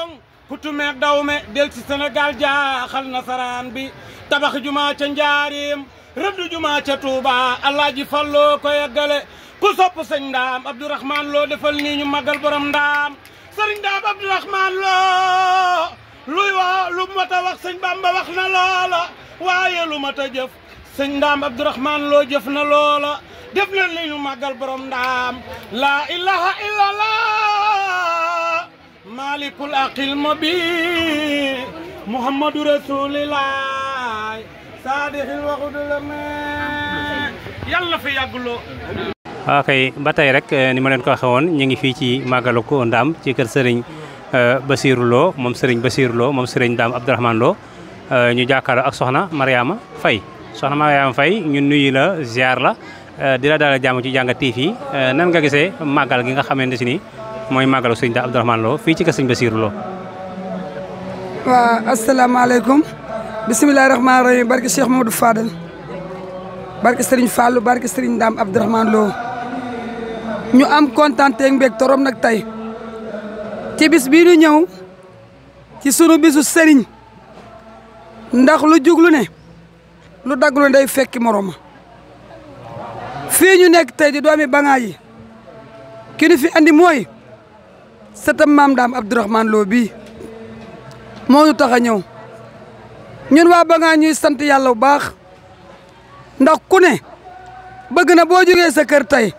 Gabon putu meeg daw me del ci Sénégal jaaxal nasaraan bi tabax juma ca Njaareem rëdd juma ca Touba Alaaji Fallu ko yeggale ku sopp sëñ Ndaam Abdourahmane Lo defal nii ñu magal borom Ndaam sëriñ Ndaam Abdourahmane Lo luy wax lu mat a wax sëñ Bamba wax na loola waaye lu mat a jëf sëñ Ndaam Abdourahmane Lo jëf na loola def na li ñu magal borom Ndaam la ilaha illallah malikul aqil mubin muhammadu rasulillah saadixil waxudula me yàlla fi yàgguloo waaw kay ba tey rek ni ma leen ko waxee woon ñu ngi fii ci màggalu ko Ndaam ci kër sëriñ Bassirou Lo moom sëriñ Bassirou Lo moom sëriñ Ndaam Abdourahmane Lo ñu jàkkaarloo ak soxna Mariama Faye soxna Mariama Faye ñun nuyu la ziar la di la dalal jàmm ci Jàngat TV nan nga gisee màggal gi nga xamante si ni mooy màggalu sëriñ Ndaam Abdourahmane Lo fii ci kër sëriñ Bassirou Lo. waaw asalaamaaleykum bisimilah rahmaani rahiim barke Cheikh Mamadou Fadal barke Serigne Fallou barke Serigne Ndaam Abdourahmane Lo ñu am kontaan teeg mbég torom nag tey ci bis bii ñu ñëw ci sunu bisu Serigne ndax lu juglu ne lu daglu ne day fekki moroma fii ñu nekk tey di doomi bangaa yi ki ñu fi andi mooy sëtam maam Ndaam Abdourahmane Lo bii moo ñu tax a ñëw ñun waa bangaa ñuy sant yàlla bu baax ndax ku ne bëgg na boo jógee sa kër tey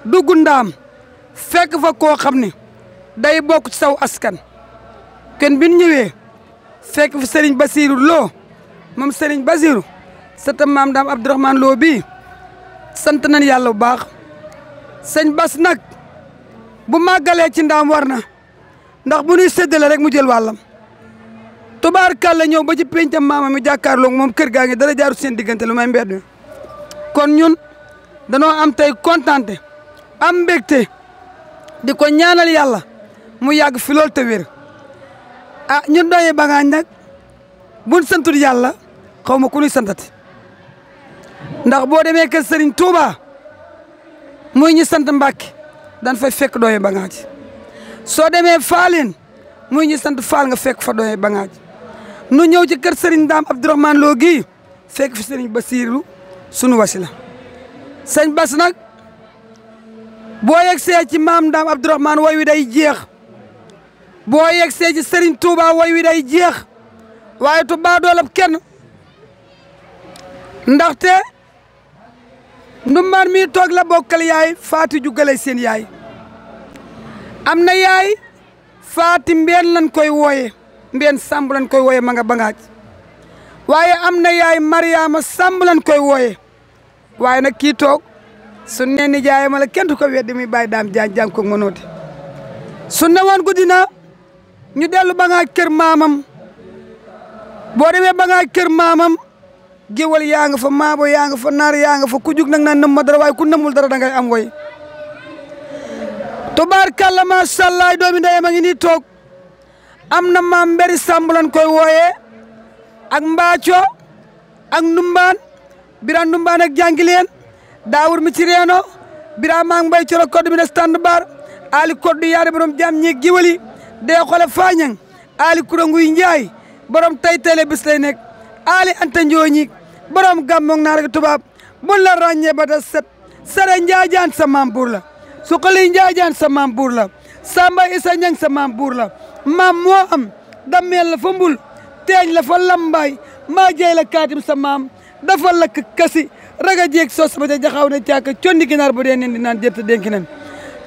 dugg Ndaam fekk fa koo xam ne day bokk ci saw askan kenn bi ñu ñëwee fekk fi Serigne Bassirou Lo moom Serigne Bassirou sëtam maam Ndaam Abdourahmane Lo bii sant nañ yàlla bu baax sëñ Bas nag bu màggalee ci Ndaam war na ndax bu ñuy séddale rek mu jël wàllam tubaarkàlla ñëw ba ci péncam maama mi jàkkaarloog moom kër gaa ngi dara jaaru seen diggante lu may mbedd kon ñun danoo am tey kontante am mbégte di ko ñaanal yàlla mu yàgg fi lool te wér ah ñun dooyee Bangaa nag buñ santul yàlla xaw ma ku ñuy santati ndax boo demee kër Serigne Touba muy ñi sant Mbàkke dan fay fekk dooyee Bangaa ji soo demee Faaleen muy ñi sant Faal nga fekk fa dooyee Bangaa ji nu ñëw ci kër Serigne Ndaam Abdourahmane Lo gii fekk fi Serigne Bassirou sunu wasila sëñ Bas nag boo yegsee ci maam Ndaam Abdourahmane way wi day jeex boo yegsee ci Serigne Touba way wi day jeex waaye tu baa doolab kenn ndaxte ndummaan mi toog la bokkal yaay faati jugalay seen yaay am na yaay faati mbeen lan koy wooye mbeen Samb lan koy wooye ma nga Bangaaj waaye am na yaay Mariama Samb lan koy wooye waaye nag kii toog su ne ni jaay ma la kenn du ko weddi muy bàyyi daam jàng ko mënooti su ne woon guddi na ñu dellu Bangaaj kër maamam boo demee Bangaaj kër maamam géwal yaa nga fa maabo yaa nga fa naar yaa nga fa ku jug nag naan nëmm ma dara waaye ku nëmmul dara dangay am woy tubaarkàlla macha allah doomi ndeyam a ngi nii toog am na maam Mberi Samb lan koy wooyee ak Mbaaco ak Ndumbaan bira Ndumbaan ak jàngileen daawur mi ci reeno bira maa ngi bay coro code mi ne stand bar ali code yaare borom jam ñeeg giwali dee xole faañang ali kuranguy njaay borom tay tele bis lay nekk ali anta njooñi borom gàmmoog naar ak tubaab bun la ràññee ba da set sare njaajaan sa maam buur la suqali njaajaan sa maam buur la samba isa ñang sa maam buur la maam moo am dammeel la fa mbul teeñ la fa lambaay maa jeey la kaatim sa maam dafa lakk kasi raga jeeg sos ba ca jaxaw ne caaka condi ginaar bu dee nen di naan jërta dénki nen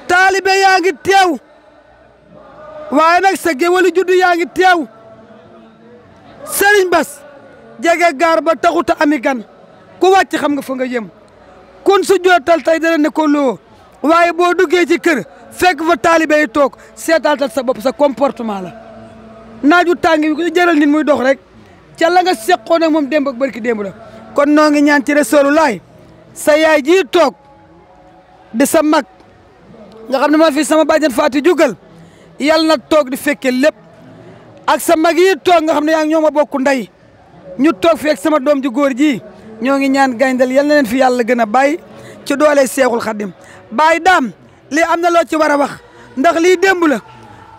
taalibe yaa ngi teew waaye nag sa géwalu juddu yaa ngi teew Serigne Bass jege gaar ba taxuta ami gan ku wàcc xam nga fa nga yëm kun su jootal tey dana ne ko loo waaye boo duggee ci kër fekk fa taalibe yi toog seetaatal sa bopp sa comportement la naaju tàng bi ko jëral nit muy dox rek ca la nga seqoon ak moom démb ak barki démb la kon noo ngi ñaan ci Rasulullaay sa yaay ji toog di sa mag nga xam ne maa fi sama bàjjen Faati jugal yàlla na toog di fekke lépp ak sa mag yi toog nga xam ne yaa ngi ñoo ma bokk ndey ñu toog fi ak sama doom ju góor ji ñoo ngi ñaan gayndal yal na leen fi yàlla gën a bàyyi ci doole Seexul Xadim bàyyi daam lii am na loo ci war a wax ndax lii démb la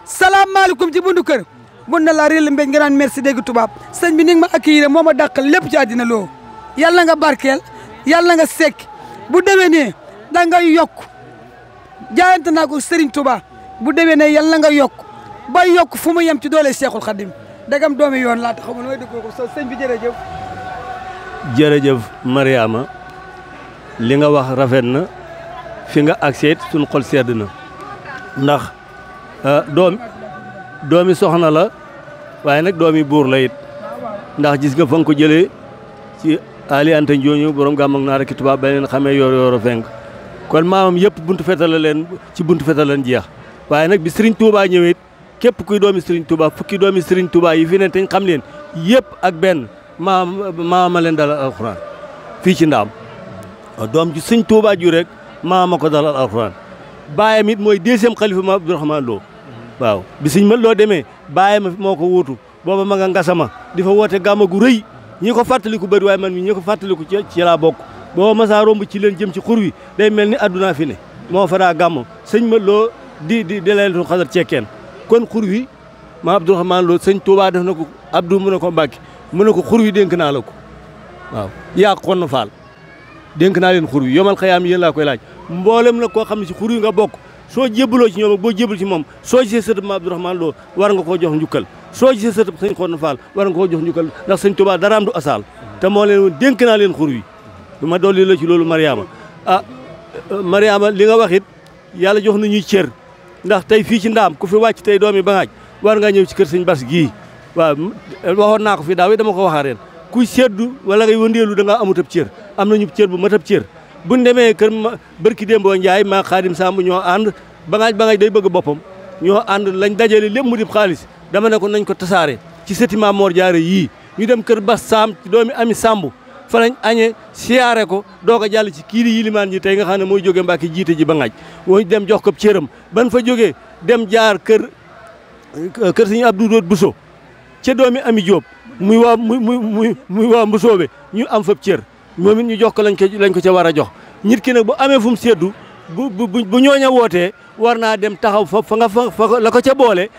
salaamaaleykum ci bundu kër mun na laa réel mbéj nga naan merci dégg tubaab sëñ bi ni nga ma accueillir moo ma dàqal lépp ci àddina loo yàlla nga barkeel yàlla nga sekk bu déwénee da nga yokk jaayante naa ko Serigne Touba bu déwénee yàlla nga yokk bay yokk fu mu yem ci doole Cheikhul Khadim dagam doomi yoon laa taxaw ma nooy dëggoo ko sëñ bi jërëjëf. jërëjëf Mariama li nga wax rafet na fi nga agseet suñu xol sedd na ndax doomi soxna la waaye nag doomi buur la it ndax gis nga fa nga ko jëlee ci Ali Anta Njooñu borom gàmm ak naar ki tubaab ba leen xamee yoor fenk kon maamam yëpp buntu fetal la leen ci buntu fetal leen jeex waaye nag bi Serigne Touba ñëwee képp kuy doomi Serigne Touba fukki doomi Serigne Touba yi fi ne teñ xam leen yëpp ak benn maama leen dalal alxuraan fii ci ndaam doom ji Serigne Touba ju rek maama ko dalal alxuraan baayam it mooy deuxième xalifa ma Abdourahmane Lo waaw bi Serigne ma loo demee baayam moo ko wuutu booba ma nga ngasama di fa woote gàmma gu rëy ñi ko fàttaliku bëri waaye man mi ñi ko fàttaliku ci laa bokk boo masaa romb ci leen jëm ci xur wi day mel ni adduna fi ne moo fa daa gàmm sëñ ma loo di laylatul xadar cekkeen kon xur wi ma Abdourahmane Lo sëñ Touba def na ko Abdou mu ne ko Mbàkke mu ne ko xur wi dénk naa la ko waaw yaa ko xonn faal dénk naa leen xur wi yomal xayaam yéen laa koy laaj mboolem nag koo xam ne si xur wi nga bokk soo jébbaloo ci ñoom ak boo jébbal ci moom soo gisee sëtëb ma Abdourahmane Lo war nga koo jox njukkal soo gisee sëtëb sëñ xonn faal war nga koo jox njukkal ndax sëñ Touba daraam du asaal te moo leen woon dénk naa leen xur wi du ma dolli la ci loolu Mariama Mariama li nga wax it yàlla jox nañuy cër ndax tey fii ci ndaam ku fi wàcc tey doomi Bangaaj war ngaa ñëw ci kër sëñ Bas gii waaw waxoon naa ko fi daaw yi dama ko waxaa ren kuy seddu wala ngay wëndeelu da ngaa amut ab cër am nañu cër bu mat ab cër buñ demee kër barki Dembo Ndiaye maa Xaadim Samb ñoo ànd Bangaaj day bëgg boppam ñoo ànd lañ dajale lépp mu dib xaalis dama ne ko nañ ko tasaare ci sëti Maam Mor Jaara yii ñu dem kër Bas Samb ci doomi Ami Samb fa lañ añee siyaare ko doog a jàll ci kii di yilimaan ji tey nga xam ne mooy jóge Mbàkke jiite ji Bangaaj mooy dem jox ko cëram ban fa jógee dem jaar kër sëñ Abdou Doot Bousso ca doomi Ami Diop muy waa Mbusoobe ñu am fab cër moom it ñu jox ko lañ ko ca war a jox nit ki nag bu amee fu mu seddu bu ñooña wootee war naa dem taxaw fa la ko ca boole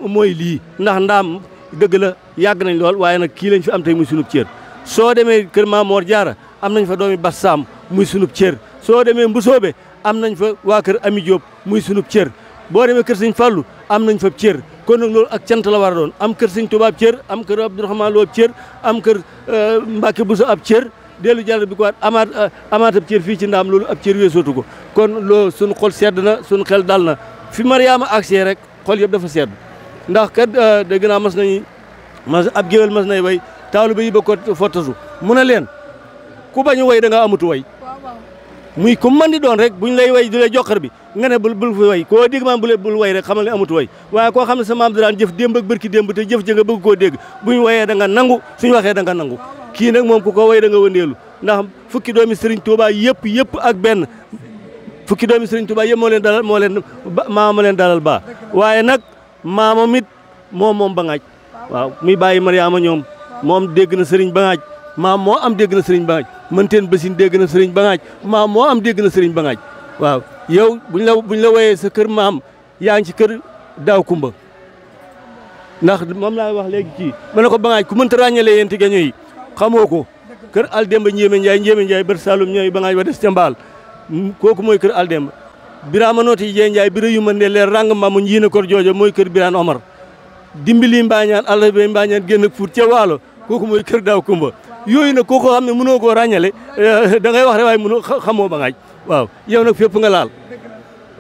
mooy lii ndax ndaam dëgg la yàgg nañ lool waaye nag kii lañ fi am tey muy sunub cër soo demee kër Maam Mor Jaara am nañ fa doomi Bas Saam muy sunub cër soo demee Mbusoobe am nañ fa waa kër Ami Diop muy sunub cër boo demee kër sëñ Fallu am nañ fa cër kon nag loolu ak cant la war a doon am kër sëñ Tuubaa ab cër am kër Abdourahmane Lo ab cër am kër Mbàkke Buso ab cër dellu jàll bi ko waat amaat ab cër fii ci ndaam loolu ab cër weesootu ko kon loolu suñu xol sedd na suñu xel dal na fi Mariama agsee rek xol yëpp dafa sedd ndax kat dégg naa ab géwél mas nay way taalibe yi ba ko fottasu mu ne leen ku bañu way da nga amutu way muy ku man di doon rek buñ lay way di lay joxar bi nga ne bul fi way koo dégg maam bul way rek xamal ne amutu way waaye koo xam ne sa maam daan jëf démb ak bërki démb te jëf ja nga bëgg koo dégg buñ wayee da nga nangu suñ waxee da nga nangu kii nag moom ku ko way da nga wëndeelu ndax fukki doomi Serigne Touba yëpp ak benn fukki doomi Serigne Touba yëpp maama leen dalal baa waaye nag maamam it moom Bangaaj waaw muy bàyyi Mariama ñoom moom dégg na Serigne Bangaaj maam moo am dégg na Serigne Bangaaj mënteen basin dégg na Serigne Bangaaj maam moo am dégg na Serigne Bangaaj waaw yow buñ la woyee sa kër maam yaa ngi ci kër daaw kumba ndax moom laa wax léegi kii ma ne ko Bangaaj ku mënta ràññalee yéen ti gaño yi xamoo ko kër Aldemba Njéeme Njaay bër Saalum ñooy Bangaaj wa des ca mbaal kooku mooy kër Aldemba Birama nooti jee Njaay bira yu mën ne leer rang maamu njiina kor joojo mooy kër Birane Omar dimbali mbaañaan àlla bay mbaañaan génn fuut ca waalo kooku mooy kër daaw kumba yooyu nag kooku xam ne mënoo koo ràññale da ngay wax rek waaye mënoo xamoo Bangaaj waaw yow nag fépp nga laal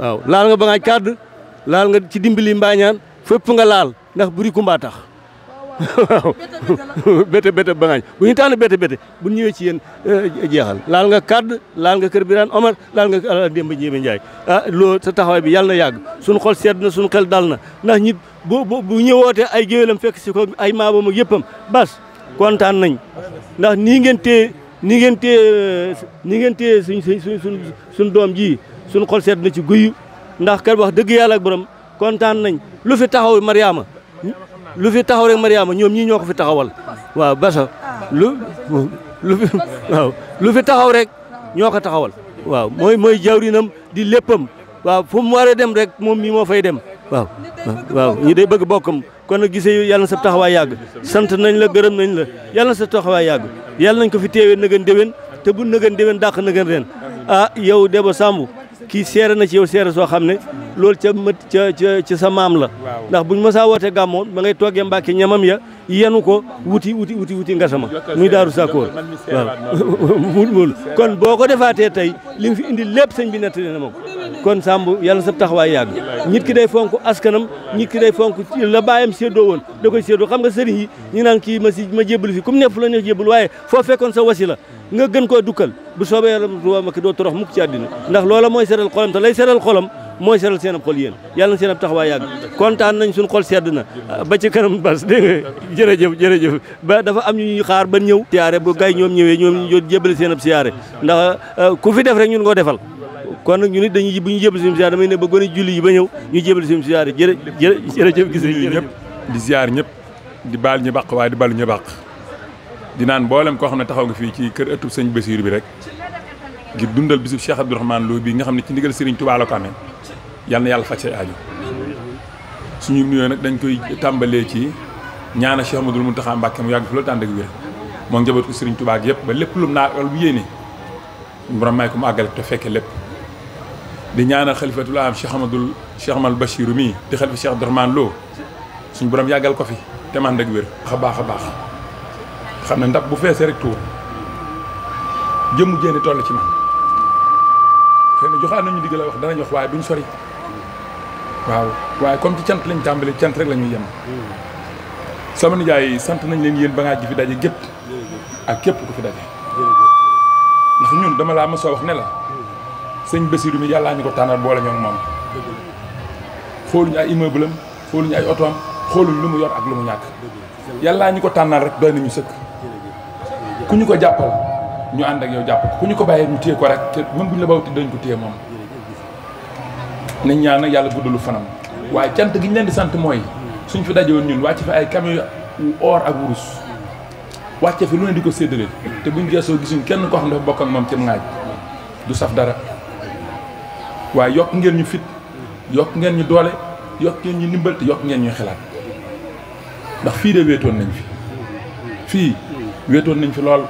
waaw laal nga Bangaaj kàdd laal nga ci dimbali mbaañaan fépp nga laal ndax buri kumba tax waaw bete Bangaaj bu ñu tànn bete bu ñëwee ci yéen jeexal laal nga kàdd laal nga kër Birane Omar laal nga Alla Demba Njéeme Njaay loolu sa taxawaay bi yàlla na yàgg suñu xol sedd na suñu xel dal na ndax ñi bu ñëwootee ay géwélam fekk si ko ay maamam ak yëppam bas kontaan nañ ndax nii ngeen téye suñ doom ji suñu xol sedd na ci guyu ndax kat wax dëgg yàlla ak borom kontaan nañ lu fi taxaw Mariama lu fi taxaw rek Mariama ñoom ñii ñoo ko fi taxawal waaw basa lu fi taxaw rek ñoo ko taxawal waaw mooy jawrinam di léppam waaw fu mu waree dem rek moom mii moo fay dem waaw waaw ñi day bëgg bokkam kon nag gisee yàlla na sa taxawaay yàgg sant nañ la gërëm nañ la yàlla na sa taxawaay yàgg yàlla nañ ko fi teewee nëgën déwén te bu nëgën déwén dàq nëgën ren ah yow Debba Samb kii seere na ci yow seere soo xam ne loolu ca sa maam la ndax buñ mësaa woote gàmmoo ba ngay toogee Mbàkke ñamam ya yenu ko wuti ngasama muy daaru Sakkoor waaw kon boo ko defaatee tey li nga fi indi lépp sëñ bi nettali na ma ko kon Samb yàlla sa taxawaay yàgg nit ki day fonk askanam nit ki day fonk la baayam séddoo woon da koy séddoo xam nga sëriñ yi ñu naan kii ma jébbalu fi comme nepp la ne jébbalu waaye foo fekkoon sa wasila nga gën koo dukkal bu soobee yàlla ma ki doo torox mukk ci àddina ndax loola mooy seral xolam te lay seral xolam mooy seral seen ab xol yéen yàlla na seen ab taxawaay yàgg kontaan nañ suñu xol sedd na ba ci kanam bas dégg nga jërëjëf ba dafa am ñu xaar ba ñëw siyaare bu gay ñoom ñëwee ñoom ñu jébbale seen ab siyaare ndax ku fi def rek ñun ngoo defal kon nag ñu nit dañuy bu ñu jébbal suñu siyaare damay ne ba gën a julli yi ba ñëw ñu jébbal suñu siyaare jërëjëf gis ñëpp di siyaar ñëpp di baal ñu bàq waaye di balu ñu bàq di naan mboolem koo xam ne taxaw nga fii ci kër ëttub sëñ Bassirou bi rek ngir dundal bisub Cheikh Abdourahmane Lo bi nga xam ne ci ndigal Serigne Touba la ko amee yal na yàlla faj say aajo suñu nuyoo nag dañ koy tàmbalee ci ñaana Cheikh Ahmadoul Mountakha Mbacké mu yàgg fi loolu tànd ak wér moom njaboot ko Serigne Touba ak yëpp ba lépp lu mu naa wala bu yéene borom may ko mu àggale te fekke lépp di ñaanal xalifatul am Cheikh Ahmadou Bassirou mii di xalifa Cheikh Abdourahmane Lo suñu borom yàggal ko fi te man ak wér a baax xam ne ndab bu feesee rek tuur jëmmu jénni toll ci man xëy na joxaat nañu digg la wax danañ wax waaye duñ sori waaw waaye comme ci cant lañ tàmbali cant rek la ñuy yem sama nijaay sant nañ leen yéen ba ngaa ji fi daje gépp ak képp ku fi daje ndax ñun dama laa mosoo wax ne la sëñ Bassirou mi yàllaa ñu ko tànnal boole ñoo moom xooluñu ay immeuble am xooluñu ay oto am xooluñu lu mu yor ak lu mu ñàkk yàllaa ñu ko tànnal rek doy nañu sëkk ku ñu ko jàppal ñu ànd ak yow jàpp ko ku ñu ko bàyyee ñu téye ko rek te même bu ñu la bawti dañ ko téye moom nañ ñaan nag yàlla guddalu fanam waaye cant gi ñu leen di sant mooy suñ fi daje woon ñun wàcc fi ay camion or ak wurus wàcce fi lu ne di ko séddale te buñ geesoo gisuñ kenn koo xam dafa bokk ak moom ci ngaaj du saf dara waaye yokk ngeen ñu fit yokk ngeen ñu doole yokk ngeen ñu ndimbal te yokk ngeen ñuy xalaat ndax fii de wéetoon nañ fi fii wéetoon nañ fi lool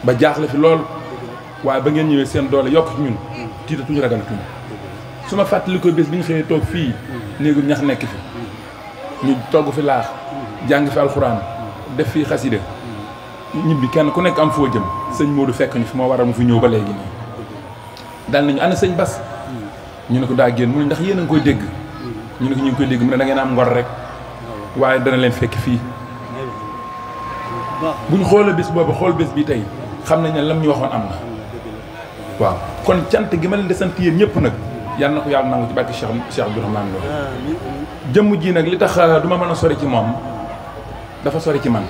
ba jaaxle fi lool waaye ba ngeen ñëwee seen doole yokk ci ñun tiitatuñu ragalatuñu su ma fàttali ko bés bi ñu xëyee toog fii néegum ñax nekk fi ñu togg fi laax jàng fi alxuraan def fii xasida ñibbi kenn ku nekk am foo jëm sëñ Modou fekk ñu fi moo waral mu fi ñëw ba léegi nii dal nañu ana sëñ Bass ñu ne ko daa génn mu ne ndax yéen a ngi koy dégg ñu ne ko ñu ngi koy dégg mu ne da ngeen am ngor rek waaye dana leen fekk fii buñ xoolee bés boobu xool bés bi tey xam nañ ne lam ñu waxoon am na waaw kon cant gi ma leen di sant yéen ñëpp nag yal na ko yàlla nangu ci barke Cheikh Abdourahmane Lo jëmm ji nag li tax du ma mën a sori ci moom dafa sori ci man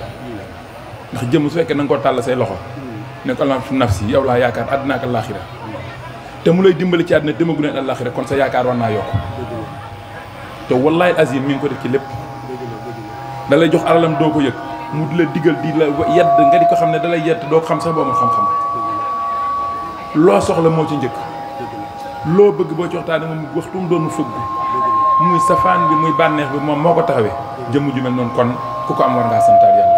ndax jëmm su fekkee na nga koo tàll say loxo ne ko alam fi nafsi yow laa yaakaar àddina ak àllaaxira te mu lay dimbali ci àddina demagu leen àllaaxira kon sa yaakaar war naa yokk te wallaahi azim mi ngi ko def ci lépp da lay jox alalam doo ko yëg mu di la digal di la yedd nga di ko xam ne da lay yedd doo ko xam sax boo amul xam-xam loo soxla moo ci njëkk loo bëgg boo ci waxtaanee moom waxtu mu doon mu fëgg muy safaan bi muy bànneex bi moom moo ko taxawee jëmm ju mel noonu kon ku ko am war ngaa santaat yàlla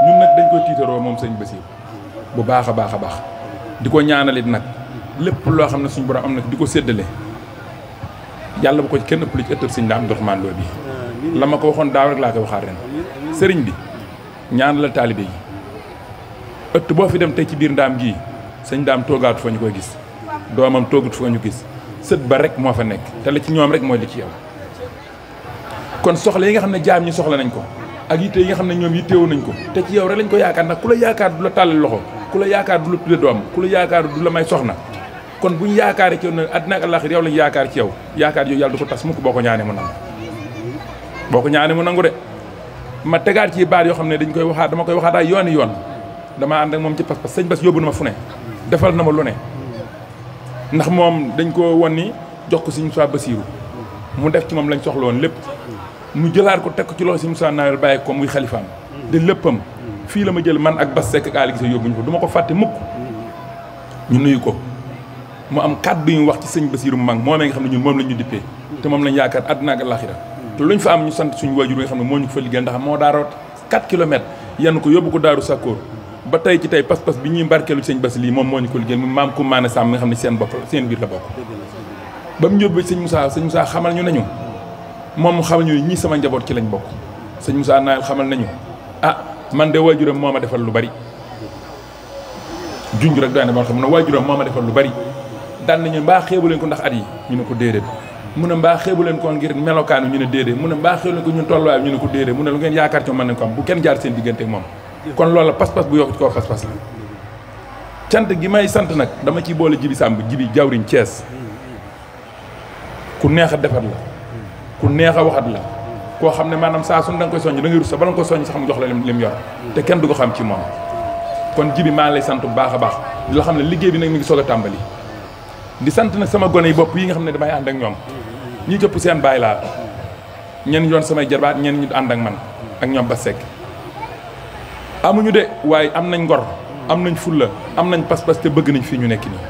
ñun nag dañ koy tiitaroo moom sëñ Bassirou bu baax a baax a baax di ko ñaanalit nag lépp loo xam ne suñu borom am na di ko séddale yàlla bu ko ci kenn ëpp li ci ëttal sëñ Daam Abdourahmane Lo bi la ma ko waxoon daaw rek laa koy waxaat ren sëriñ bi ñaanal taalibe yi ëtt boo fi dem tey ci biir ndaam gii sëñ Daam toogaatu fa ñu koy gis doomam toogatu fa ñu gis sët ba rek moo fa nekk te la ci ñoom rek mooy li ci yow kon soxla yi nga xam ne jaam ñi soxla nañ ko ak yitte yi nga xam ne ñoom yitteewu nañ ko te ci yow rek lañ ko yaakaar ndax ku la yaakaar du la tàllal loxo ku la yaakaar du la tudde doom ku la yaakaar du la may soxna kon buñ yaakaaree ci yow ne àddina ak àllaaxira yow lañ yaakaar ci yow yaakaar yooyu yàlla du ko tas mukk boo ko ñaanee mu nangu boo ko ñaanee mu nangu de ma tegaat ci baat yoo xam ne dañ koy waxaat dama koy waxaat ay yooni yoon damaa ànd ak moom ci pas-pas sëñ Bass yóbbu na ma fu ne defal na ma lu ne ndax moom dañ ko won ni jox ko Sëñ Moussa Bassirou mu def ci moom lañ soxla woon lépp mu jëlaat ko teg ko ci loxo Sëñ Moussa Nawel bàyyi ko muy xalifaam de léppam fii la ma jël man ak Bass Seck ak Aly Gissé yóbbuñu ko du ma ko fàtte mukk ñu nuyu ko mu am kàddu yu wax ci sëñ Basiiru mag moomee nga xam ne ñun moom lañ ñu dippee te moom lañ yaakaar àdduna ak àllaaxira te luñ fa am ñu sant suñu waajur yi nga xam ne moo ñu ko fa liggéey ndax moo daa root 4 kilomètres yenn ko yóbbu ko Daaru Sakkoor ba tey ci tey pas-pas bi ñuy mbarkeelu sëñ Basi lii moom moo ñu ko liggéey mu maam ku maane sàmm nga xam ne seen bopp seen biir la bokk ba mu yóbbu sëñ Moussa xamal ñu nañu moom mu xamal ñu ñii sama njaboot ci lañ bokk sëñ Moussa Naël xamal nañu man de waajuram moo ma defal lu bari junj rek doy na ba xam ne waajuram moo ma defal lu bari daan nañu mbaa xeebu leen ko ndax at yi ñu ne ko déedéet mu ne mbaa xeebu leen ko ngir melokaanu ñu ne déedéet mu ne mbaa xeebu leen ko ñun tolluwaay ñu ne ko déedéet mu ne lu ngeen yaakaar ci mën nañ ko am bu kenn jaar seen diggante ak moom kon loolu la pas-pas bu yokk ci kaw pas-pas la cant gi may sant nag dama ciy boole Jibi Samb Jibi jawriñ Thiès ku neex a defar la ku neex a waxat la koo xam ne maanaam saa su da nga koy soññ da ngay rus sa bala nga ko soññ sax mu jox la lim yor te kenn du ko xam ci moom kon Jibi maa ngi lay sant bu baax a baax di la xam ne liggéey bi nag mi ngi soog a tàmbali di sant nag sama gone yi bopp yi nga xam ne damay ànd ak ñoom ñi jëpp seen baay laa ñenn yoon samay jarbaat ñenn ñu ànd ak man ak ñoom ba sekk amuñu de waaye am nañ ngor am nañ fulla am nañ pas-pas te bëgg nañ fii ñu nekk nii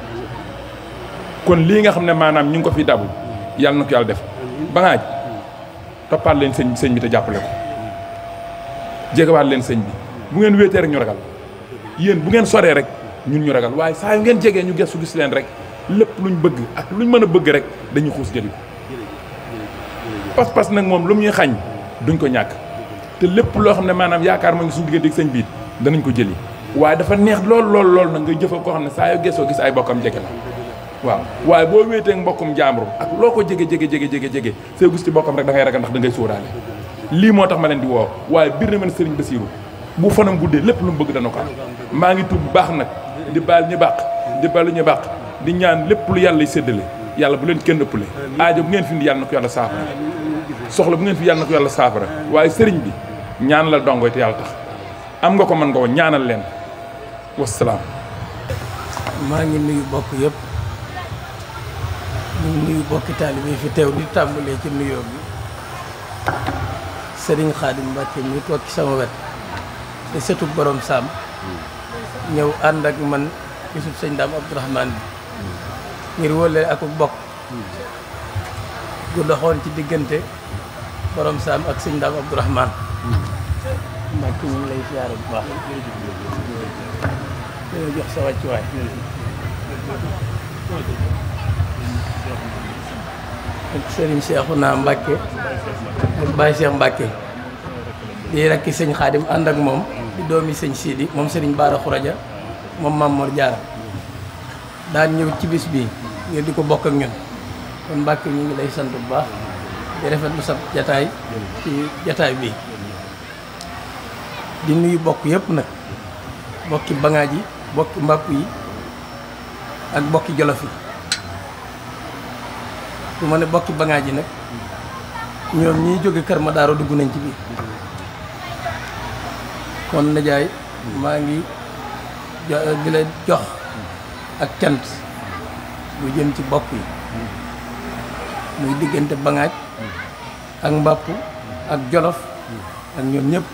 kon lii nga xam ne maanaam ñu ngi ko fi dabu yàlla na ko yàlla def ba ngaaj toppaat leen sëñ bi te jàppale ko jegewaat leen sëñ bi bu ngeen wéetee rek ñu ragal yéen bu ngeen soree rek ñun ñu ragal waaye saa yu ngeen jegee ñu gestu gis leen rek lépp luñ bëgg ak luñ mën a bëgg rek dañuy xuus jëli ko pas-pas nag moom lu mu ñuy xañ duñ ko ñàkk te lépp loo xam ne maanaam yaakaar moo ngi suñu diggante ak sëñ biit danañ ko jëli waaye dafa neex lool nag ngay jëfal koo xam ne saa yoo gëstoo gis ay bokkam jege la waaw waaye boo wéetee mbokkum jaambur ak loo ko jege see gis ci bokkam rek da ngay ragal ndax da ngay sóoraale lii moo tax ma leen di woo waaye biir na man sëriñ Basiiru bu fanam guddee lépp lu mu bëgg dana ko am maa ngi tuub bu baax nag di baal ñu bàq di balu ñu bàq di ñaan lépp lu yàlla séddale yàlla bu leen kenn ëppale aajo bu ngeen fi indi yàlla na ko yàlla saafara soxla bu ngeen fi yàlla na ko yàlla saafara waaye sëriñ bi ñaan la dongoy te yàlla tax am nga ko mën nga ko ñaanal leen wasalaam. maa ngi nuyu bokk yëpp ñu nuyu bokki taalibe yi fi teew di tàmbalee ci nuyoo bi Serigne Khadim Mbacke mi toog ci sama wet te sëtu borom Saam ñëw ànd ak man bisub sëñ Daam Abdourahmane bi ngir wóole ak bokk gu doxoon ci diggante borom Saam ak sëñ Daam Abdourahmane Mbacke ñu ngi lay siyaare bu baax dina jox sa wàccuwaay ak Serigne Cheikhouna Mbacke ak Baye Cheikh Mbacke di rakki sëñ Khadim ànd ak moom di doomi sëñ Sidi moom Serigne Bara Khuraja moom Mame Mor Diarra daan ñëw ci bis bi ngir di ko bokk ak ñun kon Mbacke ñu ngi lay sant bu baax di rafetlu sa jataay ci jataay bi di nuyu bokk yëpp nag bokki bangaaj yi bokki mbàpp yi ak bokki jolof yi su ma ne bokki bangaaj yi nag ñoom ñiy jóge Kër Madaaro dugg nañ ci biir kon najaay maa ngi di la jox ak cant bu jëm ci bokk yi muy diggante bangaaj ak mbàpp ak jolof ak ñoom ñëpp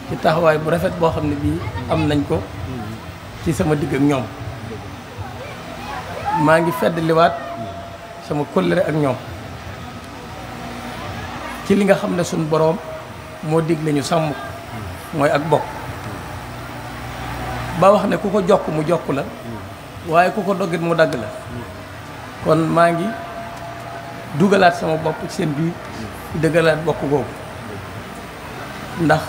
ci taxawaay bu rafet boo xam ne bii am nañ ko ci sama digg ak ñoom maa ngi feddliwaat sama kóllëre ak ñoom ci li nga xam ne suñ boroom moo digle ñu sàmm mooy ak bokk ba wax ne ku ko jokk mu jokk la waaye ku ko doggit mu dagg la kon maa ngi dugalaat sama bopp ci seen biir dëggalaat bokk googu ndax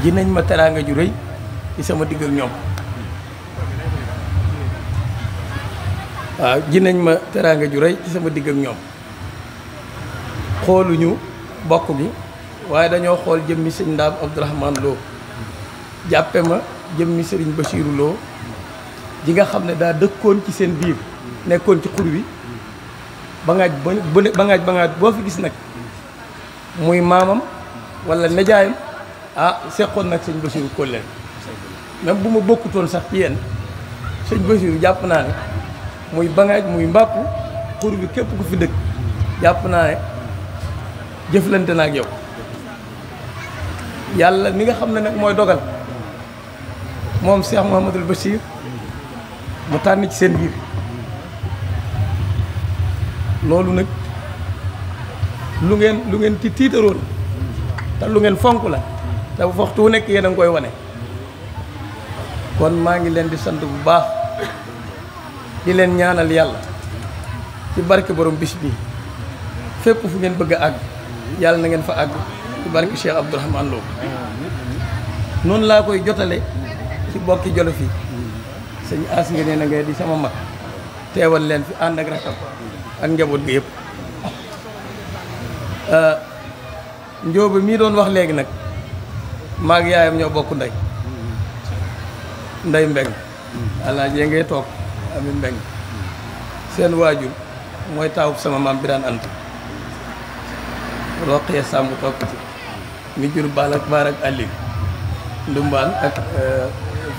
ji nañ ma teraanga ju rëy ci sama digg ak ñoom waaw ji nañ ma teraanga ju rëy ci sama digg ak ñoom xooluñu bokk gi waaye dañoo xool jëmmi sëñ Ndaam Abdourahmane Lo jàppe ma jëmmi sëriñ Basiiru Lo ji nga xam ne daa dëkkoon ci seen biir nekkoon ci xur wi bangaaj boo fi gis nag muy maamam wala nejaayam seqoon nag sëñ Basiiru kóllëre même bu ma bokkutoon sax ci yéen sëñ Basiiru jàpp naa ne muy bangaaj muy mbàpp xur bi képp ku fi dëkk jàpp naa ne jëflante na ak yow yàlla mi nga xam ne nag mooy dogal moom Cheikh Mouhamadul Bachir mu tànn ci seen biir loolu nag lu ngeen ci tiitaroon te lu ngeen fonk la te waxtu wu nekk yéen a ngi koy wane kon maa ngi leen di sant bu baax di leen ñaanal yàlla ci barke borom bis bi fépp fu ngeen bëgg a àgg yàlla na ngeen fa àgg ci barke Cheikh Abdourahmane Lo noonu laa koy jotale ci bokki Jolof yi sëñ As nga nee na ngay di sama mag teewal leen fi ànd ak rakam ak njaboot gi yëpp njóoba mii doon wax léegi nag maag yaayam ñoo bokk ndey mbeng alaaji yee ngay toog ami mbeng seen waajur mooy taawub sama maam bi daan ant roqee sàmb topp ci mi jur baal ak baar ak àlli ndumbaan ak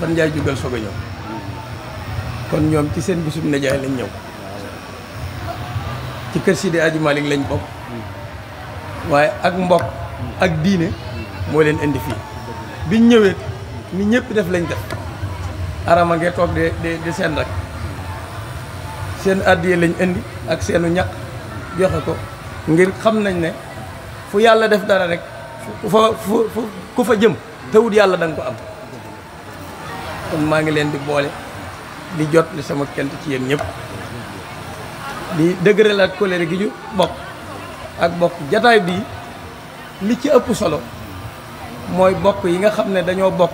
fan njaay jugal soog a ñëw kon ñoom ci seen bisub nijaay lañ ñëw ci kër Sidi Aji Malik lañ bokk waaye ak mbokk ak diine moo leen indi fii biñ ñëwee ni ñëpp def lañ def arama ngee toog de seen rek seen àddiya lañ indi ak seenu ñaq joxe ko ngir xam nañ ne fu yàlla def dara rek ku fa jëm te wut yàlla da nga ko am kon maa ngi leen di boole di jot li sama kent ci yéen ñëpp di dëgëralaat colère gi ñu bokk ak bokk jataay bii li ci ëpp solo mooy bokk yi nga xam ne dañoo bokk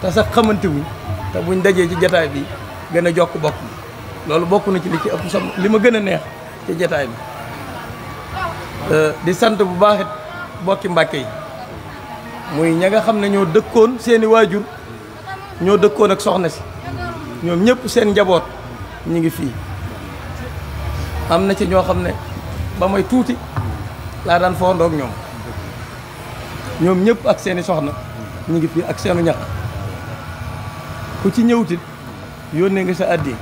te sax xamante wuñ te buñ dajee ci jataay bi gën a jokk bokk bi loolu bokk na ci li ci ëpp solo li ma gën a neex ci jataay bi di sant bu baax it bokki Mbàkke yi muy ña nga xam ne ñoo dëkkoon seeni waajur ñoo dëkkoon ak soxna si ñoom ñëpp seen njaboot ñu ngi fii am na ci ñoo xam ne ba may tuuti laa daan foondoo ak ñoom ñëpp ak seeni soxna ñu ngi fii ak seenu ñaq ku ci ñëwtit yónnee nga sa addi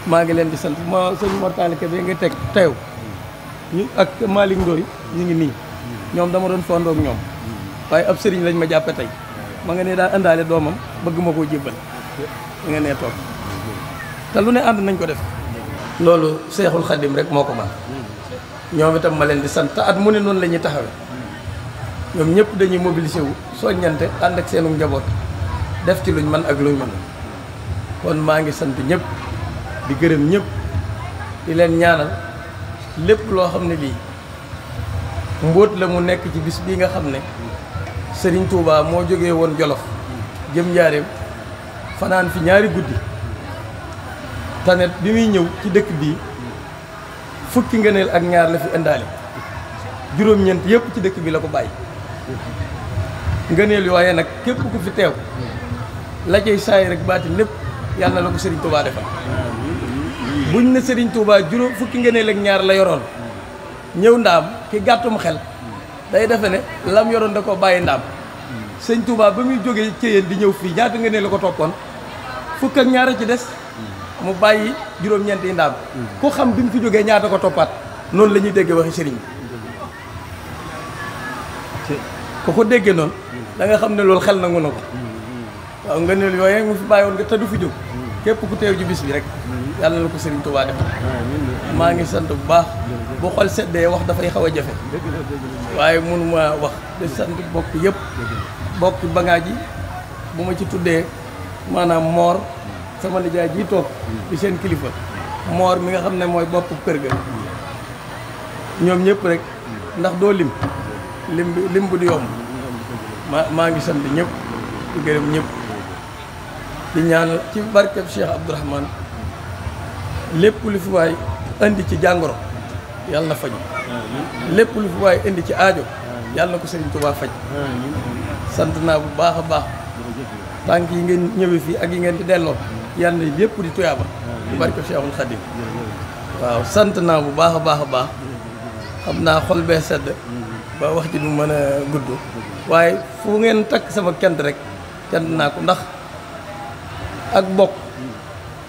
maa ngi leen di sant ma sëñ Mortale Kébé nga teg teew ñu ak Malick Ndoye ñu ngi nii ñoom dama doon foondoo ak ñoom waaye ab sëriñ lañ ma jàppe tey ma nga ne daa indaale doomam bëgg ma koo jébbal ma nga nee toog te lu ne ànd nañ ko def loolu Seexul Xadim rek moo ko man ñoom itam ma leen di sant te at mu ne noonu la ñuy taxawee ñoom ñëpp dañuy mobiliser wu soññante ànd ak seenu njaboot def ci luñ man ak luñ mën kon maa ngi sant ñëpp di gërëm ñëpp di leen ñaanal lépp loo xam ne lii mbóot la mu nekk ci bis bii nga xam ne Serigne Touba moo jógee woon Jolof jëm Njaaréem fanaan fi ñaari guddi tanet bi muy ñëw ci dëkk bii fukki ngëneel ak ñaar la fi indaale juróom-ñeent yëpp ci dëkk bi la ko bàyyi ngëneel waaye nag képp ku fi teew la cay saay rek baati lépp yàlla na la ko Serigne Touba defal buñ ne Serigne Touba juróom fukki ngëneel ak ñaar la yoroon ñëw ndaam ki gàttum xel day defe ne lam yoroon da ko bàyyi ndaam sëñ Touba ba muy jógee Ceyeen di ñëw fii ñaata ngëneel la ko toppoon fukk ak ñaar a ci des mu bàyyi juróom-ñeent yi ndaam ku xam bi mu fi jógee ñaata ko toppaat noonu la ñuy déggee waxi sëriñ bi ku ko déggee noonu da nga xam ne loolu xel nangu na ko waaw nga ne yooyu mu fi bàyyi woon nga te du fi jóg képp ku teew ci bis bi rek yàlla na ko sëriñ Touba def maa ngi sant bu baax bu xol seddee wax dafay xaw a jafe waaye mënuma wax di sant bokk yëpp bokk bangaa ji bu ma ci tuddee maanaam moor sama nijaay ji toog di seen kilifa moor mi nga xam ne mooy bopp kër ga ñoom ñëpp rek ndax doo lim bu di yomb maa ngi sant ñëpp di gërëm ñëpp di ñaanal ci barkeb Cheikh Abdourahmane lépp lu fi waay indi ci jàngoro yàlla na faju lépp lu fi waay indi ci aajo yàlla na ko Serigne Touba faj sant naa bu baax a baax tànk yi ngeen ñëwee fii ak yi ngeen di delloo yàlla yëpp di tuyaaba di barke Cheikhul Khadim waaw sant naa bu baax a baax a baax xam naa xol bee sedd ba wax ji du mën a gudd waaye fu ngeen takk sama kent rek kent naa ko ndax ak bokk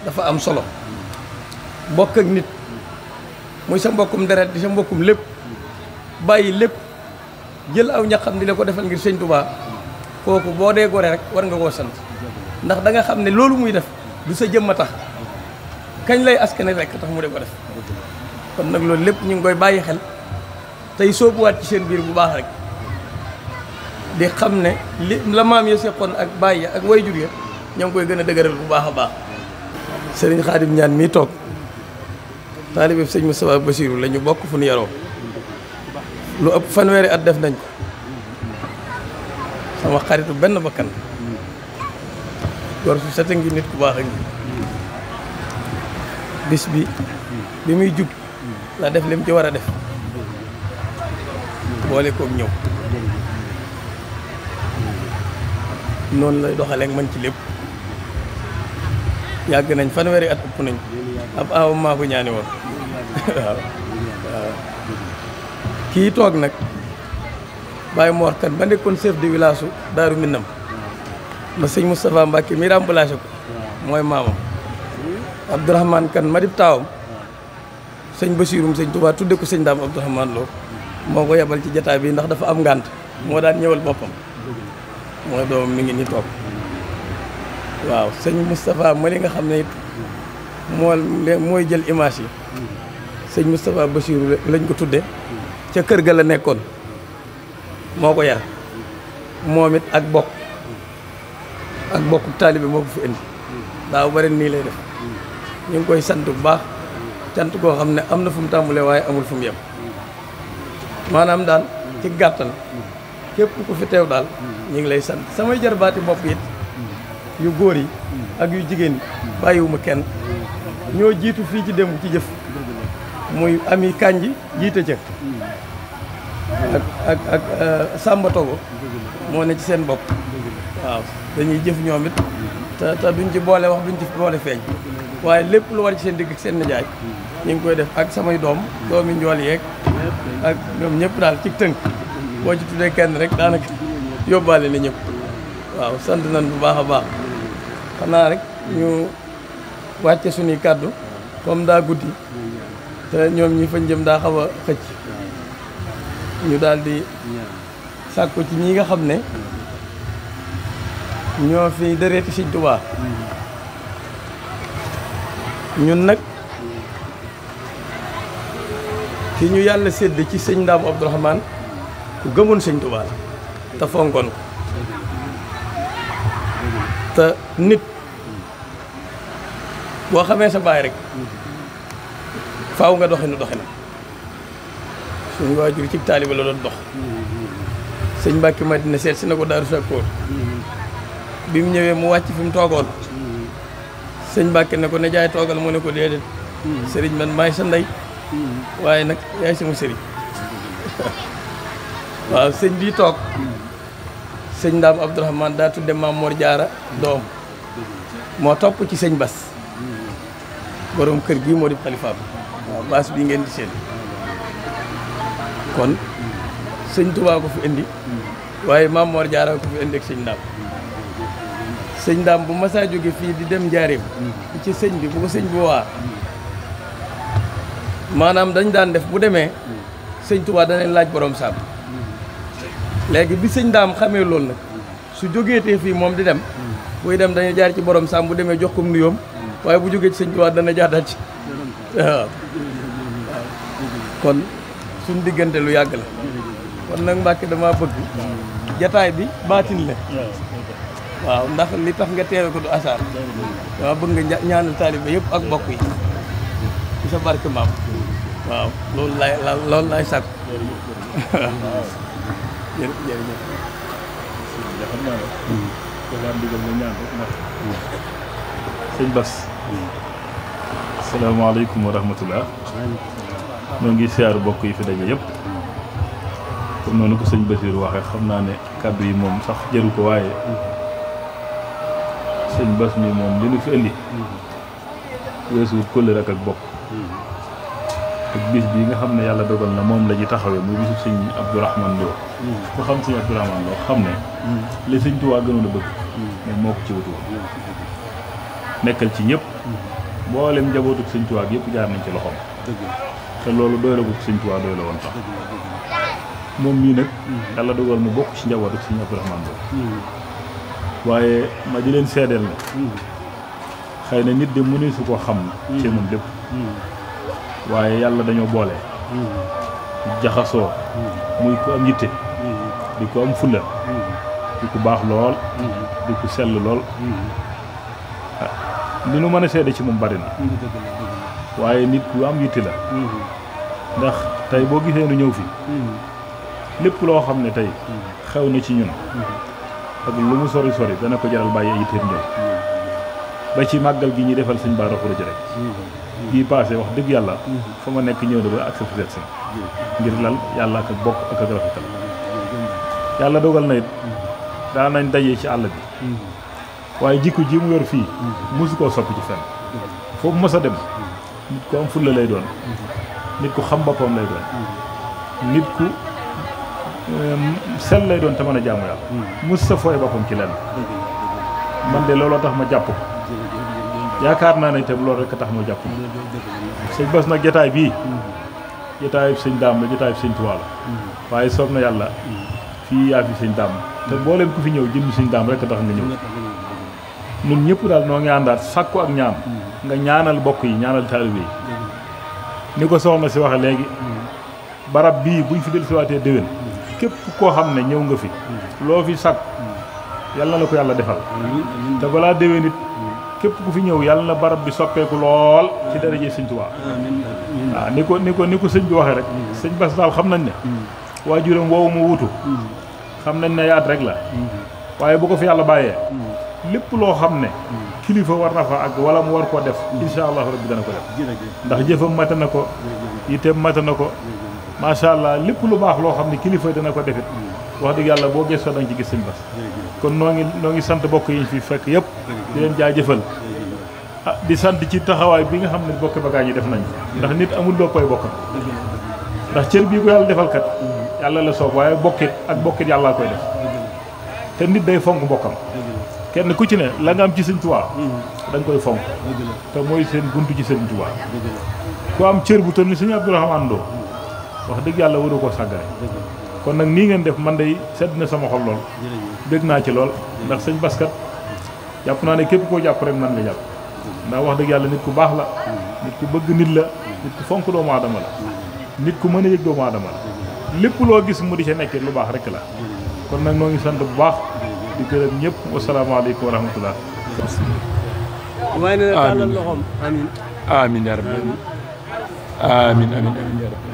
dafa am solo bokk ak nit muy sa mbokkum deret di sa mbokkum lépp bàyyi lépp jël aw ñaxam di la ko defal ngir sëñ Touba kooku boo dee gore rek war nga koo sant ndax da nga xam ne loolu muy def du sa jëmm a tax kañ lay askane rek tax mu de ko def kon nag loolu lépp ñu ngi koy bàyyi xel tey soobuwaat ci seen biir bu baax rek di xam ne li la maam ya seqoon ak bàyyi ak way jur ya ñoo ngi koy gën a dëgëral bu baax a baax sëriñ Xaadim ñaan mii toog taalibe sëñ Moustapha Bassirou la ñu bokk fu ñu yaroo lu ëpp fanweeri at def nañ ko sama xaritu benn bakkan gor su sete ngi nit ku baax a ngi bis bi muy jub la def lim ci war a def boole koog ñëw noonu lay doxaleeg man ci lépp yàgg nañ fanweeri at ëpp nañ ab aawam maa ko ñaani woon waaw kii toog nag Baye Mor Kane ba nekkoon chef de village su Daaru Minam ma sëñ Moustapha Mbacke mi remplacé ko mooy maamam Abdourahmane Kane ma dib taawam sëñ Bassirum sëñ Touba tudde ko sëñ Daam Abdourahmane Lo moo ko yebal ci jataay bi ndax dafa am ngànt moo daan ñëwal boppam mooy doomam mi ngi ni toog waaw sëñ Moustapha ma li nga xam ne it mooy jël image yi sëñ Moustapha Bassirou lañ ko tudde ca kër ga la nekkoon moo ko yar moom it ak bokk taalibe moo ko fi indi daaw ba ren nii lay def ñu ngi koy sant bu baax cant koo xam ne am na fu mu tàmbalee waaye amul fu mu yem maanaam daal ci gàttal képp ku fi teew daal ñu ngi lay sant samay jarbaati bopp it yu góor yi ak yu jigéen yi bàyyiwuma kenn ñoo jiitu fii ci démb ci jëf muy ami kanji jiite ca ak Samba Togo moo ne ci seen bopp waaw dañuy jëf ñoom it te duñ ci boole wax duñ ci boole feeñ waaye lépp lu war ci seen digg ak seen nijaay ñu ngi koy def ak samay doomi njool yeeg ak ñoom ñëpp daal ci tënk boo ci tuddee kenn rek daanaka yóbbaale na ñëpp waaw sant nañ bu baax a baax xanaa rek ñu wàcce suñuy kàddu comme daa guddi te ñoom ñi fañ jëm daa xaw a xëcc ñu daal di sàkku ci ñi nga xam ne ñoo fi dëreeti Sëñ Tuubaa ñun nag ki ñu yàlla sédd ci sëñ Ndaam Abdourahmane ku gëmoon Sëñ Tuubaa la te fonkoon ko te nit boo xamee sa baay rek faaw nga doxinu suñu waajur ci taaliba la doon dox sëñ Mbàkke Madina seet si na ko Daaru Sakkoor bi mu ñëwee mu wàcc fi mu toogoon sëñ Mbàkke ne ko ne jaay toogal mu ne ko déedéet sëriñ man maay sa ndey waaye nag yaay sama sëriñ waaw sëñ bii toog sëñ Ndaam Abdourahmane daa tudde Maam Mor Jaara doom moo topp ci sëñ Bas borom kër gii moo di xalifaam waaw baas bii ngeen di seen kon sëñ Tuubaa ko fi indi waaye Maam Mor Jaara ko fi indi ak sëñ Ndaam sëñ Ndaam bu masaa jóge fii di dem njaareem ci sëñ bi bu ko sëñ bi waa maanaam dañ daan def bu demee sëñ Tuubaa dana laaj borom saam léegi bi sëñ Ndaam xamee loolu nag su jógeetee fii moom di dem buy dem dañuy jaar ci borom saam bu demee jox ko nuyoom waaye bu jógee ci sëñ Tuubaa dana jaar daal ci waaw kon suñ diggante lu yàgg la kon nag Mbàkke dama bëgg jataay bi baatin la waaw ndax li tax nga teewe ko du asaar dama bëgg nga ñaanal taalibe yëpp ak bokk yi ci sa barke maam waaw loolu laay sàkk jërëjëf xam naa ne dafa digal nga ñaan rek ndax sëñ Bass asalaamaaleykum wa rahmatullah ñoo ngi siyaaru bokk yi fi daje yëpp comme noonu ko sëñ Bassirou waxee xam naa ne kàddu yi moom sax jëru ko waaye sëñ Bass mi moom li nu fi indi weesu kóllëre ak bokk ak bis bii nga xam ne yàlla dogal na moom la ñu taxawee muy bisu sëñ Abdourahmane Lo ku xam sëñ Abdourahmane Lo xam ne li sëñ Tuubaa gënoon a bëgg moom moo ko ci wutu nekkal ci ñëpp mboolem njabootu sëñ Tuubaa yëpp jaar nañ ci loxoom te loolu doy la ko sëñ Tuubaa doy la woon sax moom mii nag yàlla dogal mu bokk ci njabootu sëñ Abdourahmane Lo waaye ma di leen seedeel ne xëy na nit de mënu su ko xam ci moom lépp waaye yàlla dañoo boole jaxasoo muy ko am yitte di ko am fulla di ko baax lool di ko sell lool li nu mën a seede ci moom bari na waaye nit ku am yitte la ndax tey boo gisee nu ñëw fi lépp loo xam ne tey xew na ci ñun ak lu mu sori sori dana ko jaral bàyyi yitteem ñëw ba ci màggal gi ñuy defal sëñ Bara Khourédia rek bii passé wax dëgg yàlla fa ma nekk ñëw na ba ak sa peut si ngir lal yàlla ak bokk ak rafetal yàlla dogal na it daan nañ dajee ci àll bi waaye jikko ji mu yor fii mosu koo soppi ci fenn foofu mos a dem nit ku am fulla lay doon nit ku xam boppam lay doon nit ku sell lay doon te mën a jaamu yàlla mos sa fooy boppam ci lenn man de looloo tax ma jàpp ko yaakaar naa ne itam loolu rek a tax ma jàpp sëñ Bass nag jotaay bii jotaayu sëñ daam la jotaayu sëñ Tuubaa la waaye soob na yàlla fii yaa fi sëñ daam te mboolem ku fi ñëw jëmmi sëñ daam rek a tax nga ñëw ñun ñëpp daal noo ngi àndaat sàkku ak ñaan nga ñaanal bokk yi ñaanal taalibe yi ni ko soxna si waxe léegi barab bii buñ fi dellusiwaatee déwén képp koo xam ne ñëw nga fi loo fi sàkk yàlla na la ko yàlla defal te balaa déwén it képp ku fi ñëw yàlla na barab bi soppeeku lool ci daraje sëñ Tuubaa waaw ni ko sëñ bi waxee rek sëñ Bass daal xam nañ ne waajuram woowu mu wutu xam nañ ne yaat rek la waaye bu ko fi yàlla bàyyee lépp loo xam ne kilifa war na fa ak wala mu war koo def insha allah rabbi dana ko def ndax jëfam mata na ko itam mata na ko macha allah lépp lu baax loo xam ne kilifa dana ko defit wax dëgg yàlla boo gëstoo danga ci gis sëñ Bass kon noo ngi sant bokk yi fi fekk yëpp di leen jaajëfal di sant ci taxawaay bi nga xam ne bokk bagaa ñi def nañ ndax nit amul loo koy bokkam ndax cër bii ko yàlla defal kat yàlla la soob waaye bokkit yàllaa koy def te nit day fonk bokkam kenn ku ci ne la nga am ci sëñ Tuubaa da nga koy fonk te mooy seen buntu ci sëñ Tuubaa ku am cër bu toll ni sëñ Abdourahmane Lo wax dëgg yàlla waru koo sàggare kon nag nii ngeen def man day sedd na sama xol lool dégg naa ci lool ndax sëñ Bass kat jàpp naa ne képp koo jàpp rek man nga jàpp ndax wax dëgg yàlla nit ku baax la nit ku bëgg nit la nit ku fonk doomu aadama la nit ku mën a yëg doomu aadama la lépp loo gis mu di ca nekkee lu baax rek la kon nag noo ngi sant bu baax di gërëm ñëpp wasalaamaaleykum wa rahmatullah waaye ne tàllal loxoom amiin amiin yaa rabbi amiin amiin amiin yaa rabbi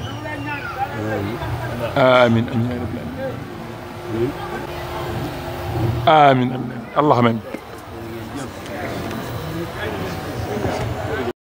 amiin amiin yaa rabbi amiin amiin allahumma